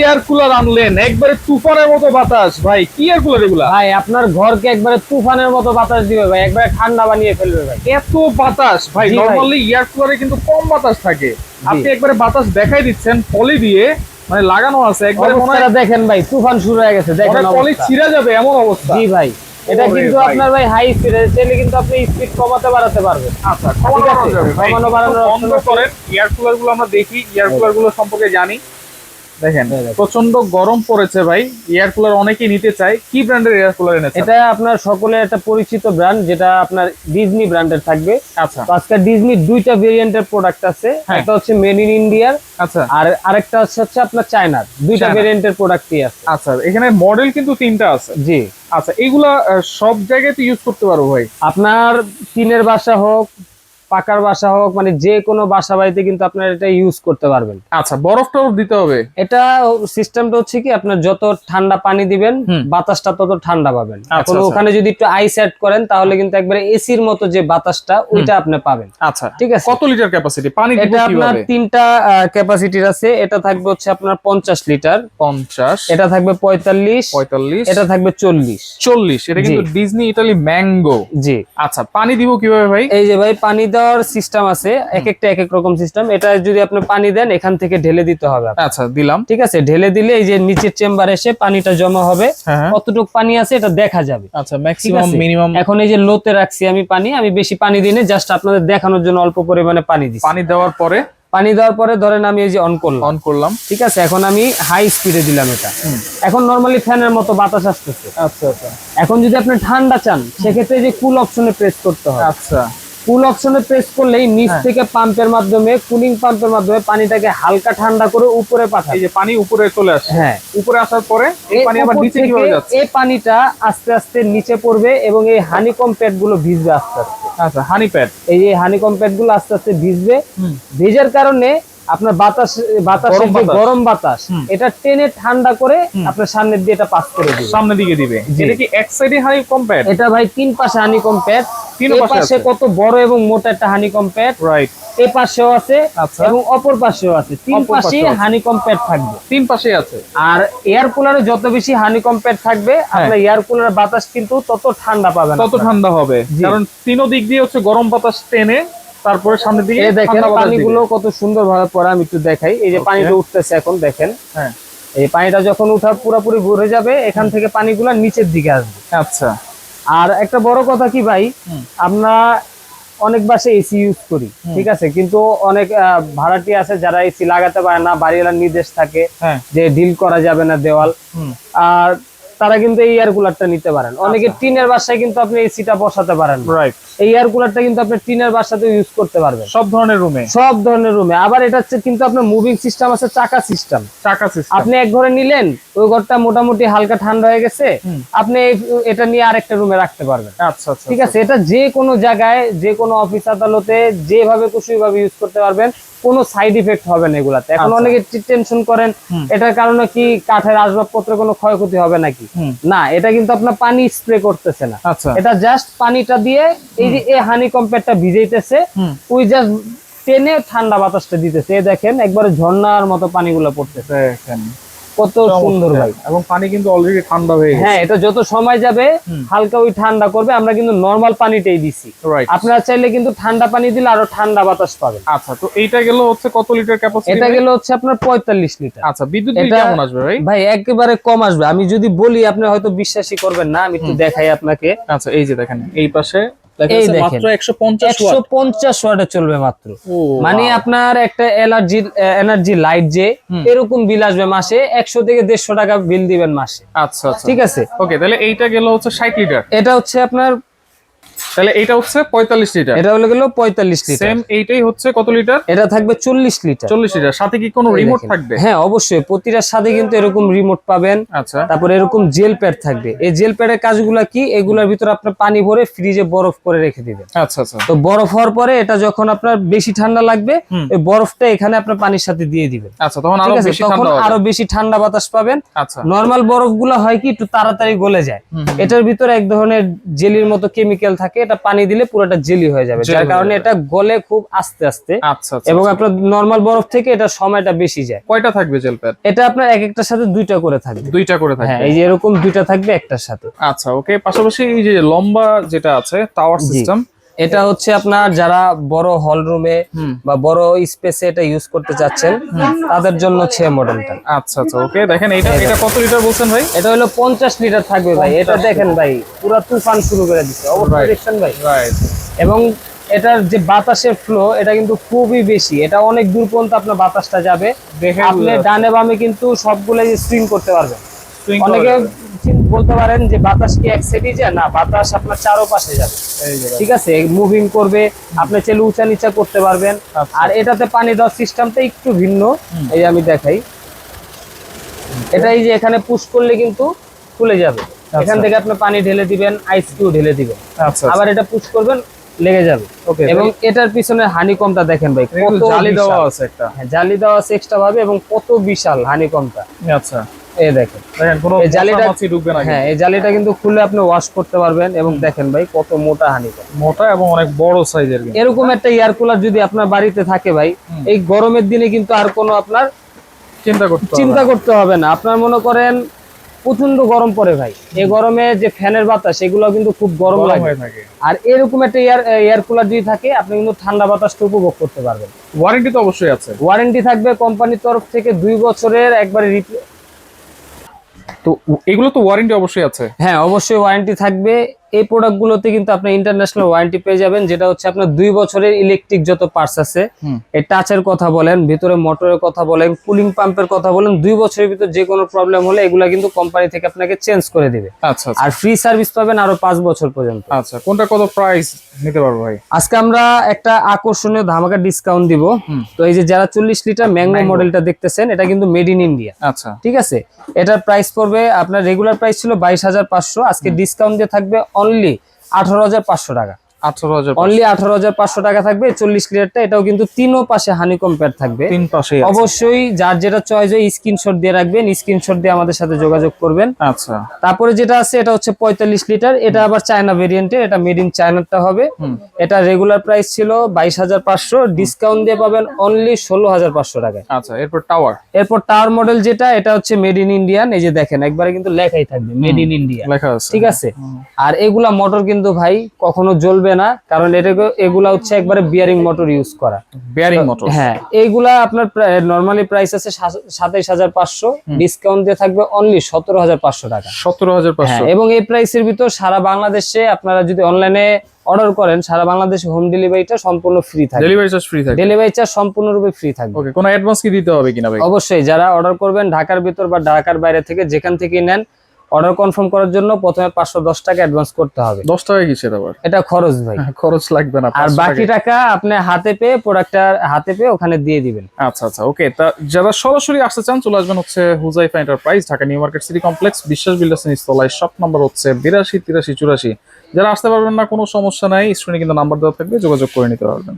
Air cooler আনলেন, একবারে তুফানের মতো বাতাস ভাই। কি এয়ার কুলার এগুলা ভাই? আপনার ঘরকে একবারে তুফানের মতো বাতাস দিবে ভাই, একবারে ঠান্ডা বানিয়ে ফেলবে ভাই। এত বাতাস ভাই? নরমালি এয়ার কুলারে কিন্তু কম বাতাস থাকে, আপনি একবারে বাতাস দেখাই দিচ্ছেন পলি দিয়ে, মানে লাগানো আছে একবারে। মনে হয় দেখেন ভাই, তুফান শুরু হয়ে গেছে, দেখেন পলি ছিঁড়ে যাবে এমন অবস্থা। জি ভাই, এটা কিন্তু আপনার ভাই হাই স্পিডে চাইলে কিন্তু আপনি স্পিড কমাতে বাড়াতে পারবেন। আচ্ছা, কমানো বাড়ানোর বন্ধ করেন। এয়ার কুলার গুলো আমরা দেখি, এয়ার কুলার গুলো সম্পর্কে জানি। দেখেন প্রচন্ড গরম পড়েছে ভাই, এয়ার কুলার অনেকেই নিতে চায়। কি ব্র্যান্ডের এয়ার কুলার এনেছেন? এটা আপনার সকলের একটা পরিচিত ব্র্যান্ড, যেটা আপনার ডিজনি ব্র্যান্ডের থাকবে। আচ্ছা, তো আজকে ডিজনি দুইটা ভেরিয়েন্টের প্রোডাক্ট আছে, একটা হচ্ছে মেড ইন ইন্ডিয়ার, আচ্ছা, আর আরেকটা হচ্ছে আপনার চায়নার। দুইটা ভেরিয়েন্টের প্রোডাক্টই আছে। আচ্ছা, এখানে মডেল কিন্তু তিনটা আছে। জি। আচ্ছা, এইগুলা সব জায়গায় তো ইউজ করতে পারবো ভাই? আপনার টিনের বাসা হোক, পাকার বাসা হোক, মানে যে কোনো বাসা বাড়িতে কিন্তু আপনার এটা ইউজ করতে পারবেন। আচ্ছা, বরফটাও দিতে হবে? এটা সিস্টেমটা হচ্ছে কি, আপনার যত ঠান্ডা পানি দিবেন বাতাসটা তত ঠান্ডা পাবেন। এখন ওখানে যদি একটু আইস অ্যাড করেন তাহলে কিন্তু একবারে এসির মতো যে বাতাসটা ওইটা আপনি পাবেন। আচ্ছা, ঠিক আছে। কত লিটার ক্যাপাসিটি পানি দিব? এটা আপনার তিনটা ক্যাপাসিটির আছে। এটা থাকবে হচ্ছে আপনার 50 লিটার। 50, এটা থাকবে 45, এটা থাকবে 40। এটা কিন্তু ডিজনি ইতালি ম্যাঙ্গো। জি। আচ্ছা, পানি দিব কিভাবে ভাই? এই যে ভাই, পানি দেওয়ার সিস্টেম আছে, এক একটা এক এক রকম সিস্টেম। এটা যদি আপনি পানি দেন এখান থেকে ঢেলে দিতে হবে। আচ্ছা, দিলাম। ঠিক আছে, ঢেলে দিলে এই যে নিচের চেম্বারে এসে পানিটা জমা হবে, কতটুকু পানি আছে এটা দেখা যাবে। আচ্ছা, ম্যাক্সিমাম মিনিমাম। এখন এই যে লোতে রাখছি আমি পানি, আমি বেশি পানি দিনে, জাস্ট আপনাদের দেখানোর জন্য অল্প পরিমাণে পানি দিচ্ছি। পানি দেওয়ার পরে ধরেন আমি এই যে অন করলাম। ঠিক আছে, এখন আমি হাই স্পিডে দিলাম এটা। এখন নরমালি ফ্যানের মতো বাতাস আসতেছে। আচ্ছা, আচ্ছা। এখন যদি আপনি ঠান্ডা চান সেক্ষেত্রে যে কুল অপশনে প্রেস করতে হবে। আচ্ছা, কুল অপশনে প্রেস করলেই নিচ থেকে পাম্পের মাধ্যমে, কুলিং পাম্পের মাধ্যমে পানিটাকে হালকা ঠান্ডা করে উপরে পাঠায়। এই যে পানি উপরে চলে আসে। হ্যাঁ, উপরে আসার পরে এই পানি আবার নিচে কিভাবে যাচ্ছে? এই পানিটা আস্তে আস্তে নিচে পড়বে এবং এই হানিকম প্যাড গুলো ভিজবে আস্তে আস্তে। আচ্ছা, হানি প্যাড, এই যে হানিকম প্যাড গুলো আস্তে আস্তে ভিজবে। ভিজার কারণে আপনার বাতাসের যে গরম বাতাস এটা টেনে ঠান্ডা করে আপনার সামনের দিয়ে এটা পাস করে দিবে, সামনের দিকে দিবে। এটা কি এক সাইডে হানিকম প্যাড? এটা ভাই তিন পাশে হানিকম প্যাড। তিন পাশে কত বড় এবং মোটা একটা হানিকম প্যাড, রাইট। এই পাশেও আছে এবং অপর পাশেও আছে। তিন পাশে হানিকম প্যাড থাকবে, তিন পাশে আছে। আর এয়ার কুলারে যত বেশি হানিকম প্যাড থাকবে আপনার এয়ার কুলারের বাতাস কিন্তু তত ঠান্ডা পাবেন, তত ঠান্ডা হবে। কারণ তিনো দিক দিয়ে হচ্ছে গরম বাতাস টেনে তারপরে সামনের দিকে। দেখেন পানিগুলো কত সুন্দর ভাবে পড়ে, আমি একটু দেখাই। এই যে পানিটা উঠতেছে এখন দেখেন। হ্যাঁ, এই পানিটা যখন উঠা পুরোপুরি ভরে যাবে এখান থেকে পানিগুলো নিচের দিকে আসবে। আচ্ছা, আর একটা বড় কথা কি ভাই, আমরা অনেক বাসে এসি ইউজ করি, ঠিক আছে, কিন্তু অনেক ভাড়াটি আছে যারা এসি লাগাতে পারে না, বাড়িওয়ালার নির্দেশ থাকে যে ডিল করা যাবে না দেওয়াল, আর তারা কিন্তু এই এয়ার কুলারটা নিতে পারেন। অনেকে টিনের বাসায় কিন্তু আপনি এসিটা বসাতে পারেন, রাইট। এই এয়ার কুলারটা কিন্তু আপনি টিনের বাসাতে ইউজ করতে পারবেন, সব ধরনের রুমে। আবার এটা হচ্ছে কিন্তু আপনার মুভিং সিস্টেম আছে, চাকা সিস্টেম। আপনি এক ঘরে নিলেন, ওই ঘরটা মোটামুটি হালকা ঠান্ডা হয়ে গেছে, আপনি এটা নিয়ে আরেকটা রুমে রাখতে পারবেন। আচ্ছা, ঠিক আছে। এটা যে কোনো জায়গায়, যে কোনো অফিস আদালতে যেভাবে খুশি ভাবে ইউজ করতে পারবেন, কোনো সাইড ইফেক্ট হবে না এগুলাতে। এখন অনেকে টেনশন করেন এটার কারণে কি কাঠের আসবাবপত্রের কোনো ক্ষয়ক্ষতি হবে নাকি। না, এটা কিন্তু আপনার পানি স্প্রে করতেছে না, এটা জাস্ট পানিটা দিয়ে এই যে এই হানিকম প্যাডটা ভিজাইতেছে, ওই জাস্ট টেনে ঠান্ডা বাতাসটা দিতেছে। এই দেখেন একবারে ঝর্ণার মতো পানিগুলো পড়তেছে, কত সুন্দর ভাই। এবং পানি কিন্তু অলরেডি ঠান্ডা হয়ে গেছে। হ্যাঁ, এটা যত সময় যাবে হালকা ওই ঠান্ডা করবে। আমরা কিন্তু নরমাল পানিটাই দিছি, আপনারা চাইলে কিন্তু ঠান্ডা পানি দিলে আরো ঠান্ডা বাতাস পাবেন। আচ্ছা, তো এইটা গেল হচ্ছে কত লিটার ক্যাপাসিটি? এটা গেল হচ্ছে আপনার 45 লিটার। আচ্ছা, বিদ্যুৎ বিল কেমন আসবে ভাই? ভাই একেবারে কম আসবে, আমি যদি বলি আপনি হয়তো বিশ্বাসই করবেন না, আমি একটু দেখাই আপনাকে। আচ্ছা, এই যে দেখেন এই পাশে মাত্র 150 ওয়াটে চলবে মাত্র। মানে আপনার একটা এনার্জি লাইট যে এরকম বিল আসবে মাসে 100 থেকে 150 টাকা বিল দিবেন মাসে। আচ্ছা, ঠিক আছে। ওকে, তাহলে এইটা গেল হচ্ছে 60 লিটার। এটা হচ্ছে আপনার, তাহলে এটা হচ্ছে 45 লিটার। এটা হলো গেল 45 লিটার। সেম এইটাই হচ্ছে কত লিটার? এটা থাকবে 40 লিটার। 40 লিটার। সাথে কি কোনো রিমোট থাকবে? হ্যাঁ, অবশ্যই প্রতিটার সাথে কিন্তু এরকম রিমোট পাবেন। আচ্ছা, তারপর এরকম জেল প্যাড থাকবে। এই জেল প্যাডের কাজগুলো কি, এগুলোর ভিতরে আপনি পানি ভরে ফ্রিজে বরফ করে রেখে দিবেন। আচ্ছা, আচ্ছা। তো বরফ হওয়ার পরে এটা যখন আপনার বেশি ঠান্ডা লাগবে, এই বরফটা এখানে আপনার পানির সাথে দিয়ে দিবেন। আচ্ছা, তখন আরো বেশি ঠান্ডা বাতাস পাবেন। আচ্ছা, নরমাল বরফগুলো হয় কি একটু তাড়াতাড়ি গলে যায়, এটার ভিতরে এক ধরনের জেলির মতো কেমিক্যাল থাকে, এটা পানি দিলে পুরোটা জেলি হয়ে যাবে, যার কারণে এটা গলে খুব আস্তে আস্তে। আচ্ছা, এবং আপনার নরমাল বরফ থেকে এটা সময়টা বেশি যায়। কয়টা থাকবে জেল প্যাড? এটা আপনার এক একটার সাথে দুইটা করে থাকবে। দুইটা করে থাকবে, হ্যাঁ, এই যে এরকম দুইটা থাকবে একটার সাথে। আচ্ছা, ওকে। পাশাপাশি এই যে লম্বা যেটা আছে টাওয়ার সিস্টেম, এটা হচ্ছে আপনার যারা বড় হল রুমে বা বড় স্পেসে এটা ইউজ করতে চাচ্ছেন তাদের জন্য হচ্ছে মডেলটা। আচ্ছা আচ্ছা, ওকে। দেখেন এটা কত লিটার বলছেন ভাই? এটা হলো 50 লিটার থাকবে ভাই। এটা দেখেন ভাই পুরো তুফান শুরু করে দিচ্ছে, অবশ্যই দেখছেন ভাই। রাইট। এবং এটার যে বাতাসের ফ্লো এটা কিন্তু খুবই বেশি, এটা অনেক দূর পর্যন্ত আপনার বাতাসটা যাবে। আপনি ডানে বামে কিন্তু সবগুলো সুইং করতে পারবেন। অনেকে বলতে পারেন যে বাতাস কি এক সাইডে যায়, না, বাতাস আপনার চারপাশে যাবে, ঠিক আছে, মুভিং করবে, আপনি চাইলে উঁচা নিচা করতে পারবেন। আর এটাতে পানি দেওয়ার সিস্টেমটা একটু ভিন্ন, এই আমি দেখাই। এটা এই যে এখানে পুশ করলে কিন্তু খুলে যাবে, এখান থেকে আপনি পানি ঢেলে দিবেন, আইস কিউ ঢেলে দিবেন, আবার এটা পুশ করবেন লেগে যাবে। এবং এটার পিছনে হানিকমটা দেখেন ভাই, কত জালি দেওয়া আছে একটা। হ্যাঁ, জালি দেওয়া আছে এক্সট্রা ভাবে, এবং কত বিশাল হানিকমটা। আচ্ছা, এই দেখেন কোনো জালিটা ঢুকবে না। হ্যাঁ, এই জালিটা কিন্তু খুলে আপনি ওয়াশ করতে পারবেন। এবং দেখেন ভাই কত মোটা হানিকম, মোটা এবং অনেক বড় সাইজের। এরকম একটা এয়ার কুলার যদি আপনার বাড়িতে থাকে ভাই, এই গরমের দিনে কিন্তু আর কোনো আপনার চিন্তা করতে হবে না। আপনার মনে করেন প্রচন্ড গরম পড়ে ভাই, এই গরমে যে ফ্যানের বাতাস এগুলো কিন্তু খুব গরম লাগে। আর এরকম একটা এয়ার কুলার যদি থাকে আপনি কিন্তু ঠান্ডা বাতাসটা উপভোগ করতে পারবেন। ওয়ারেন্টি তো অবশ্যই আছে। ওয়ারেন্টি থাকবে কোম্পানির তরফ থেকে 2 বছরের একবারে। তো এগুলো তো ওয়ারেন্টি অবশ্যই আছে। হ্যাঁ, অবশ্যই ওয়ারেন্টি থাকবে। এই প্রোডাক্টগুলোতে কিন্তু আপনি ইন্টারন্যাশনাল ওয়ারেন্টি পেয়ে যাবেন, যেটা হচ্ছে আপনার 2 বছরের ইলেকট্রিক যত পার্টস আছে, এই টাচের কথা বলেন, ভিতরে মোটরের কথা বলেন, কুলিং পাম্পের কথা বলেন, 2 বছরের ভিতর যে কোনো প্রবলেম হলে এগুলা কিন্তু কোম্পানি থেকে আপনাকে চেঞ্জ করে দিবে। আচ্ছা, আর ফ্রি সার্ভিস পাবেন আরো 5 বছর পর্যন্ত। আচ্ছা, কোনটা কত প্রাইস নিতে পারবো ভাই? আজকে আমরা একটা আকর্ষণীয় ধামাকা ডিসকাউন্ট দিব। তো এই যে যারা 40 লিটার ম্যাঙ্গো মডেলটা দেখতেছেন, এটা কিন্তু মেড ইন ইন্ডিয়া। আচ্ছা, ঠিক আছে, এটার প্রাইস পড়বে আপনার, রেগুলার প্রাইস ছিল 22,500, আজকে ডিসকাউন্ট দিয়ে থাকবে অনলি 18,500 টাকা। 18,000 অনলি 18,500 টাকা থাকবে 40 লিটারটা। এটাও কিন্তু তিনও পাশে হানিকম প্যাড থাকবে। অবশ্যই যার যেটা চয়েস হয় স্ক্রিনশট দিয়ে রাখবেন, স্ক্রিনশট দিয়ে আমাদের সাথে যোগাযোগ করবেন। আচ্ছা, তারপরে যেটা আছে এটা হচ্ছে 45 লিটার, এটা আবার চায়না ভেরিয়েন্টে, এটা মেড ইন চায়নাটা হবে। এটা রেগুলার প্রাইস ছিল 22,500, ডিসকাউন্ট দিয়ে পাবেন অনলি 16,500 টাকায়। আচ্ছা, এরপর টাওয়ার মডেল যেটা, এটা হচ্ছে মেড ইন ইন্ডিয়ান। এই যে দেখেন একবারে কিন্তু লেখাই থাকবে মেড ইন ইন্ডিয়া লেখা আছে, ঠিক আছে। আর এগুলা মোটর কিন্তু ভাই কখনো জ্বলবে না, কারণ এগুলা হচ্ছে একবারে বিয়ারিং মোটর ইউজ করা। বিয়ারিং মোটর, হ্যাঁ, এইগুলা আপনার নরমালি প্রাইস আছে 27,500, ডিসকাউন্ট দিয়ে থাকবে অনলি 17,500 টাকা। 17,500। এবং এই প্রাইসের ভিতর সারা বাংলাদেশে আপনারা যদি অনলাইনে অর্ডার করেন, সারা বাংলাদেশে হোম ডেলিভারিটা সম্পূর্ণ ফ্রি থাকবে। ডেলিভারি চার্জ ফ্রি থাকবে। ডেলিভারি চার্জ সম্পূর্ণরূপে ফ্রি থাকবে। ওকে, কোনো অ্যাডভান্স কি দিতে হবে কিনা ভাই? অবশ্যই, যারা অর্ডার করবেন ঢাকার ভিতর বা ঢাকার বাইরে থেকে যেখান থেকে নেন, অর্ডার কনফার্ম করার জন্য প্রথমে 510 টাকা অ্যাডভান্স করতে হবে। 10 টাকা কিসের আবার? এটা খরচ ভাই, খরচ লাগবে না। আর বাকি টাকা আপনি হাতে পেয়ে প্রোডাক্টটা হাতে পেয়ে ওখানে দিয়ে দিবেন। আচ্ছা আচ্ছা, ওকে। তা যারা সরাসরি আসতে চান চলে আসবেন হচ্ছে Huzaifa enterprise, Dhaka new market city complex, বিশ্বাস বিল্ডার্স নিচতলায়, শপ নাম্বার হচ্ছে 82 83 84। যারা আসতে পারবেন না কোনো সমস্যা নাই, স্ক্রিনে কিন্তু নাম্বার দেওয়া থাকবে, যোগাযোগ করে নিতে পারবেন।